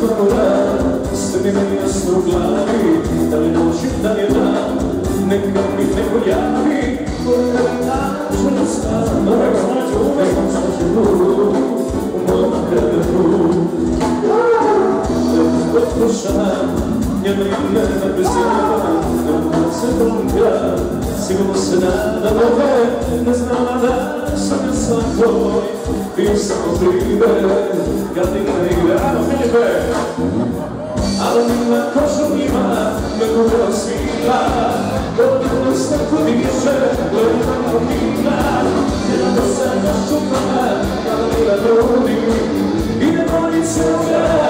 mora, sve mi meni jasno u glavi, da li noći, da li je dan, neka mi neko javi, koja je način stana, neka snađu u mom kraju. Posluša, njeno ime napisala, nema se druga, sigurno se nada nove, ne znala da sam ja sam tvoj, bio samo primer, kad ti ne igra, Filipe! Ali mila kožu ima, me gura svila, godinu snako diže, gledam mina, jedna se našupala, kada mila drudi, i ne voli se uvijek.